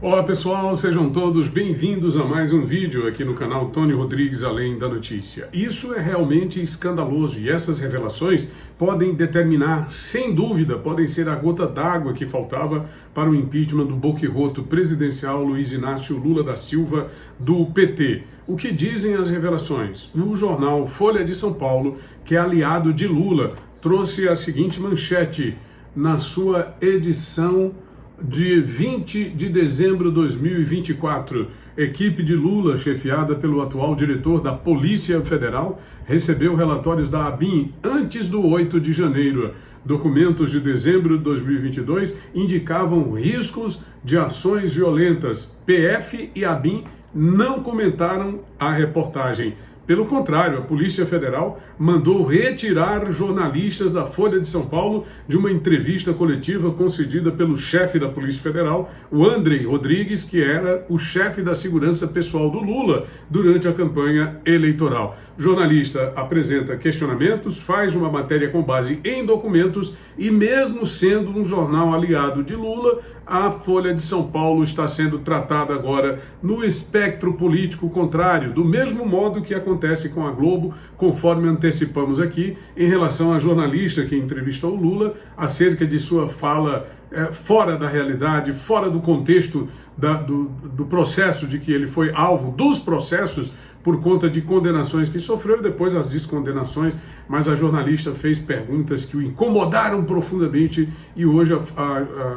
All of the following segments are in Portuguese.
Olá pessoal, sejam todos bem-vindos a mais um vídeo aqui no canal Tony Rodrigues Além da Notícia. Isso é realmente escandaloso e essas revelações podem determinar, sem dúvida, podem ser a gota d'água que faltava para o impeachment do boquirroto presidencial Luiz Inácio Lula da Silva do PT. O que dizem as revelações? O jornal Folha de São Paulo, que é aliado de Lula, trouxe a seguinte manchete na sua edição de 20 de dezembro de 2024, equipe de Lula, chefiada pelo atual diretor da Polícia Federal, recebeu relatórios da ABIN antes do 8 de janeiro. Documentos de dezembro de 2022 indicavam riscos de ações violentas. PF e ABIN não comentaram a reportagem. Pelo contrário, a Polícia Federal mandou retirar jornalistas da Folha de São Paulo de uma entrevista coletiva concedida pelo chefe da Polícia Federal, o Andrei Rodrigues, que era o chefe da segurança pessoal do Lula durante a campanha eleitoral. O jornalista apresenta questionamentos, faz uma matéria com base em documentos e, mesmo sendo um jornal aliado de Lula, a Folha de São Paulo está sendo tratada agora no espectro político contrário, do mesmo modo que acontece com a Globo, conforme antecipamos aqui, em relação à jornalista que entrevistou o Lula acerca de sua fala fora da realidade, fora do contexto do processo de que ele foi alvo dos processos por conta de condenações que sofreu e depois as descondenações, mas a jornalista fez perguntas que o incomodaram profundamente e hoje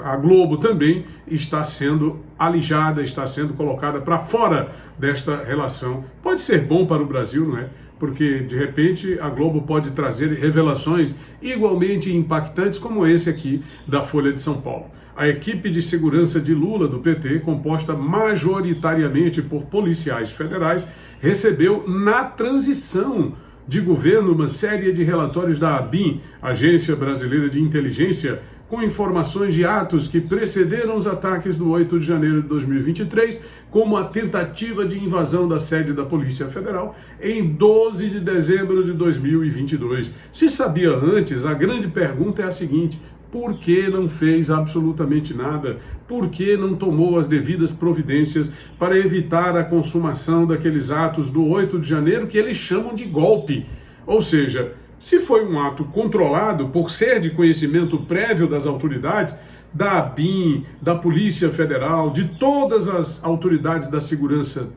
a Globo também está sendo alijada, está sendo colocada para fora desta relação. Pode ser bom para o Brasil, não é? Porque, de repente, a Globo pode trazer revelações igualmente impactantes como esse aqui da Folha de São Paulo. A equipe de segurança de Lula, do PT, composta majoritariamente por policiais federais, recebeu na transição de governo uma série de relatórios da ABIN, Agência Brasileira de Inteligência, com informações de atos que precederam os ataques do 8 de janeiro de 2023, como a tentativa de invasão da sede da Polícia Federal em 12 de dezembro de 2022. Se sabia antes, a grande pergunta é a seguinte: por que não fez absolutamente nada? Por que não tomou as devidas providências para evitar a consumação daqueles atos do 8 de janeiro que eles chamam de golpe? Ou seja, se foi um ato controlado por ser de conhecimento prévio das autoridades, da ABIN, da Polícia Federal, de todas as autoridades da segurança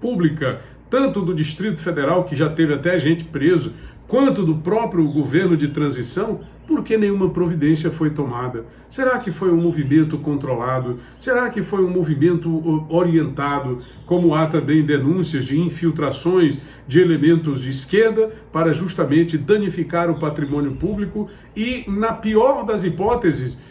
pública, tanto do Distrito Federal, que já teve até gente preso, quanto do próprio governo de transição, por que nenhuma providência foi tomada? Será que foi um movimento controlado? Será que foi um movimento orientado, como há também denúncias de infiltrações de elementos de esquerda para justamente danificar o patrimônio público e, na pior das hipóteses,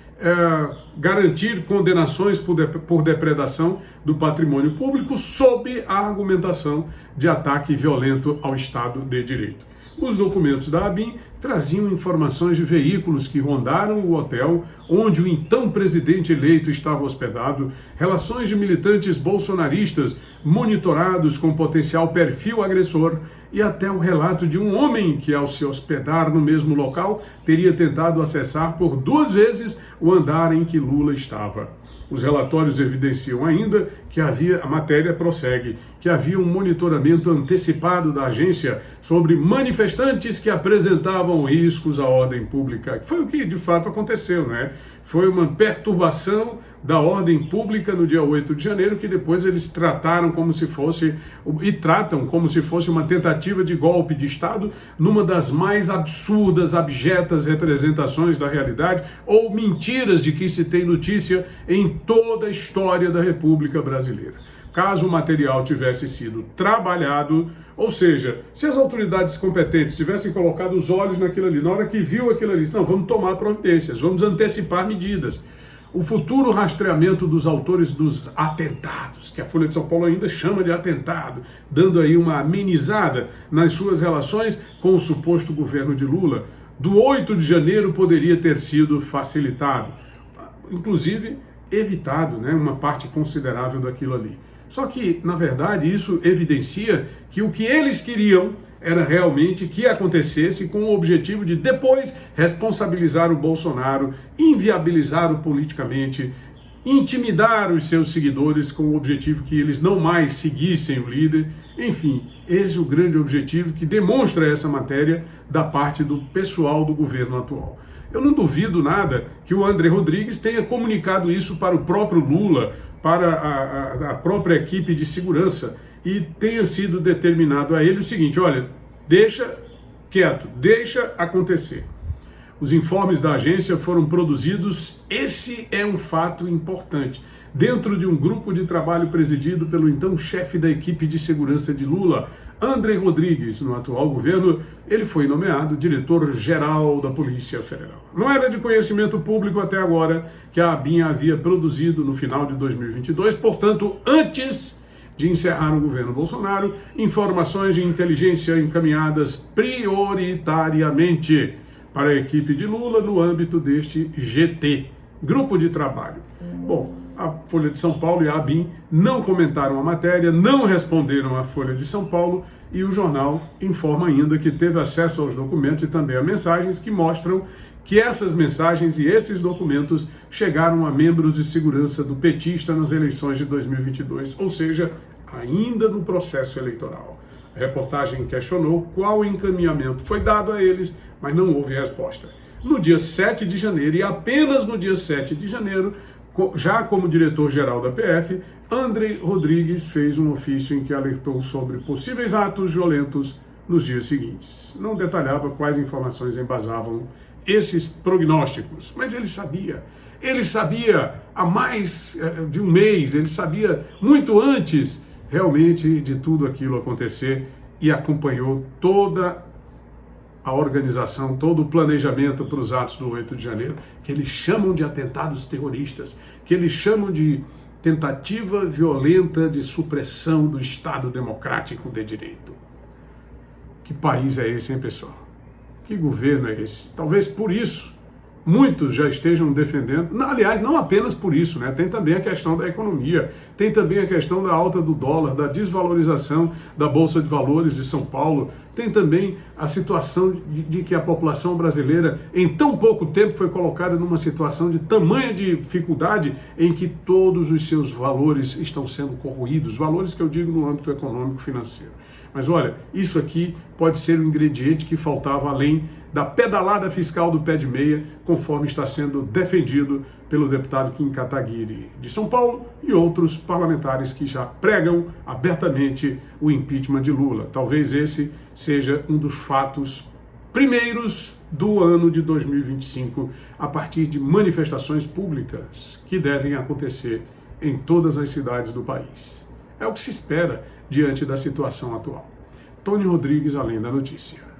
garantir condenações por depredação do patrimônio público sob a argumentação de ataque violento ao Estado de Direito? Os documentos da ABIN traziam informações de veículos que rondaram o hotel onde o então presidente eleito estava hospedado, relações de militantes bolsonaristas monitorados com potencial perfil agressor e até o relato de um homem que, ao se hospedar no mesmo local, teria tentado acessar por 2 vezes o andar em que Lula estava. Os relatórios evidenciam ainda que a matéria prossegue, que havia um monitoramento antecipado da agência sobre manifestantes que apresentavam riscos à ordem pública. Foi o que de fato aconteceu, né? Foi uma perturbação da ordem pública no dia 8 de janeiro, que depois eles trataram como se fosse, e tratam como se fosse uma tentativa de golpe de Estado, numa das mais absurdas, abjetas representações da realidade, ou mentiras de que se tem notícia em toda a história da República Brasileira. Caso o material tivesse sido trabalhado, ou seja, se as autoridades competentes tivessem colocado os olhos naquilo ali, na hora que viu aquilo ali, não, vamos tomar providências, vamos antecipar medidas. O futuro rastreamento dos autores dos atentados, que a Folha de São Paulo ainda chama de atentado, dando aí uma amenizada nas suas relações com o suposto governo de Lula, do 8 de janeiro poderia ter sido facilitado, inclusive evitado, né, uma parte considerável daquilo ali. Só que, na verdade, isso evidencia que o que eles queriam era realmente que acontecesse com o objetivo de depois responsabilizar o Bolsonaro, inviabilizá-lo politicamente, intimidar os seus seguidores com o objetivo que eles não mais seguissem o líder. Enfim, esse é o grande objetivo que demonstra essa matéria da parte do pessoal do governo atual. Eu não duvido nada que o André Rodrigues tenha comunicado isso para o próprio Lula, para a própria equipe de segurança, e tenha sido determinado a ele o seguinte: olha, deixa quieto, deixa acontecer. Os informes da agência foram produzidos, esse é um fato importante, dentro de um grupo de trabalho presidido pelo então chefe da equipe de segurança de Lula, André Rodrigues. No atual governo, ele foi nomeado diretor-geral da Polícia Federal. Não era de conhecimento público até agora que a ABIN havia produzido no final de 2022, portanto, antes de encerrar o governo Bolsonaro, informações de inteligência encaminhadas prioritariamente para a equipe de Lula no âmbito deste GT, Grupo de Trabalho. Bom, a Folha de São Paulo e a ABIN não comentaram a matéria, não responderam à Folha de São Paulo, e o jornal informa ainda que teve acesso aos documentos e também a mensagens que mostram que essas mensagens e esses documentos chegaram a membros de segurança do petista nas eleições de 2022, ou seja, ainda no processo eleitoral. A reportagem questionou qual encaminhamento foi dado a eles, mas não houve resposta. No dia 7 de janeiro, e apenas no dia 7 de janeiro, já como diretor-geral da PF, André Rodrigues fez um ofício em que alertou sobre possíveis atos violentos nos dias seguintes. Não detalhava quais informações embasavam esses prognósticos, mas ele sabia há mais de um mês, ele sabia muito antes realmente de tudo aquilo acontecer e acompanhou toda a organização, todo o planejamento para os atos do 8 de janeiro, que eles chamam de atentados terroristas, que eles chamam de tentativa violenta de supressão do Estado Democrático de Direito. Que país é esse, hein, pessoal? Que governo é esse? Talvez por isso muitos já estejam defendendo, aliás, não apenas por isso, né? Tem também a questão da economia, tem também a questão da alta do dólar, da desvalorização da Bolsa de Valores de São Paulo, tem também a situação de que a população brasileira em tão pouco tempo foi colocada numa situação de tamanha dificuldade em que todos os seus valores estão sendo corroídos, valores que eu digo no âmbito econômico financeiro. Mas olha, isso aqui pode ser um ingrediente que faltava além da pedalada fiscal do pé de meia, conforme está sendo defendido pelo deputado Kim Kataguiri de São Paulo e outros parlamentares que já pregam abertamente o impeachment de Lula. Talvez esse seja um dos fatos primeiros do ano de 2025, a partir de manifestações públicas que devem acontecer em todas as cidades do país. É o que se espera diante da situação atual. Tony Rodrigues, Além da Notícia.